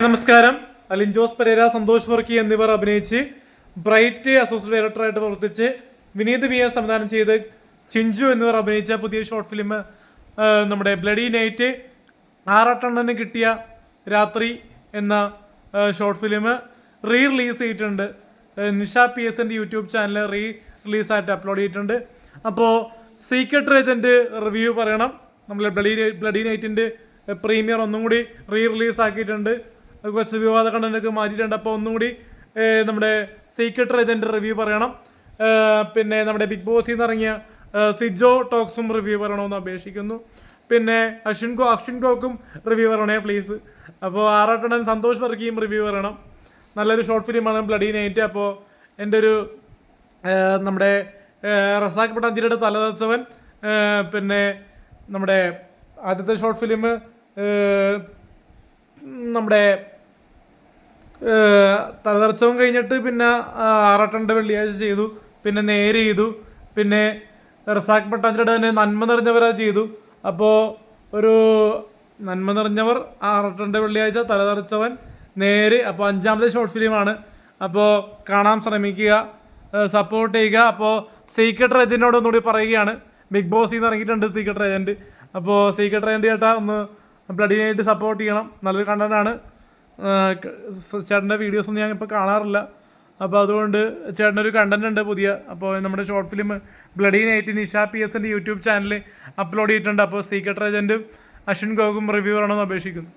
നമസ്കാരം. അലിൻ ജോസ് പെരേര, സന്തോഷ് വർക്കി എന്നിവർ അഭിനയിച്ച് ബ്രൈറ്റ് അസോസിയേറ്റ് ഡയറക്ടറായിട്ട് പ്രവർത്തിച്ച് വിനീത് വി എസ് സംവിധാനം ചെയ്ത് ചിഞ്ചു എന്നിവർ അഭിനയിച്ച പുതിയ ഷോർട്ട് ഫിലിം നമ്മുടെ ബ്ലഡി നൈറ്റ് ആറാട്ടണ്ണന് കിട്ടിയ രാത്രി എന്ന ഷോർട്ട് ഫിലിം റിലീസ് ചെയ്തിട്ടുണ്ട്. നിഷ പി എസിൻ്റെ യൂട്യൂബ് ചാനൽ റിലീസായിട്ട് അപ്ലോഡ് ചെയ്തിട്ടുണ്ട്. അപ്പോൾ സീക്രട്ട് ഏജൻറ്റ് റിവ്യൂ പറയണം. നമ്മൾ ബ്ലഡി നൈറ്റിൻ്റെ പ്രീമിയർ ഒന്നും കൂടി റിലീസ് ആക്കിയിട്ടുണ്ട്. കുറച്ച് വിവാദ കണ്ടന്റൊക്കെ മാറ്റിയിട്ടുണ്ട്. അപ്പോൾ ഒന്നും കൂടി നമ്മുടെ സീക്രട്ട് ഏജൻറ്റ് റിവ്യൂ പറയണം. പിന്നെ നമ്മുടെ ബിഗ് ബോസിൽ നിന്ന് ഇറങ്ങിയ സിജോ ടോക്സും റിവ്യൂ പറയണമെന്ന് അപേക്ഷിക്കുന്നു. പിന്നെ അശ്വിൻ ഗോക്കും റിവ്യൂ പറയണേ പ്ലീസ്. അപ്പോൾ ആറാട്ടണ്ണൻ, സന്തോഷ് വർക്കിയും റിവ്യൂ പറയണം. നല്ലൊരു ഷോർട്ട് ഫിലിമാണ് ബ്ലഡി നൈറ്റ്. അപ്പോൾ എൻ്റെ ഒരു നമ്മുടെ റസാഖ് പട്ടാഞ്ചേരിയുടെ തലതെറിച്ചവൻ, പിന്നെ നമ്മുടെ ആദ്യത്തെ ഷോർട്ട് ഫിലിം നമ്മുടെ തലതെറിച്ചവൻ കഴിഞ്ഞിട്ട് പിന്നെ ആറാട്ടണ്ണൻ്റെ വെള്ളിയാഴ്ച ചെയ്തു, പിന്നെ നേര് ചെയ്തു, പിന്നെ റസാഖ് പട്ടാഞ്ചേരിയുടെ തന്നെ നന്മ നിറഞ്ഞവരാ ചെയ്തു. അപ്പോൾ ഒരു നന്മ നിറഞ്ഞവർ, ആറാട്ടണ്ണൻ്റെ വെള്ളിയാഴ്ച, തലതെറിച്ചവൻ, നേര്. അപ്പോൾ 5ാമത്തെ ഷോർട്ട് ഫിലിമാണ്. അപ്പോൾ കാണാൻ ശ്രമിക്കുക, സപ്പോർട്ട് ചെയ്യുക. അപ്പോൾ സീക്രട്ട് ഏജൻറ്റിനോട് ഒന്നുകൂടി പറയുകയാണ്, ബിഗ് ബോസിൽ നിന്ന് ഇറങ്ങിയിട്ടുണ്ട് സീക്രട്ട് ഏജൻറ്റ്. അപ്പോൾ സീക്രട്ട് ഏജൻറ്റ് ചേട്ടാ ഒന്ന് ബ്ലഡി നൈറ്റ് സപ്പോർട്ട് ചെയ്യണം. നല്ലൊരു കണ്ടന്റാണ്. ചേട്ടൻ്റെ വീഡിയോസൊന്നും ഞാൻ ഇപ്പോൾ കാണാറില്ല. അപ്പോൾ അതുകൊണ്ട് ചേട്ടനൊരു കണ്ടന്റ് ഉണ്ട് പുതിയ. അപ്പോൾ നമ്മുടെ short film bloody night Nisha P എസിൻ്റെ യൂട്യൂബ് ചാനലിൽ അപ്ലോഡ് ചെയ്തിട്ടുണ്ട്. അപ്പോൾ സീക്രട്ട് ഏജൻറ്റും അശ്വിൻ ഗോകും റിവ്യൂ പറയണമെന്ന് അപേക്ഷിക്കുന്നു.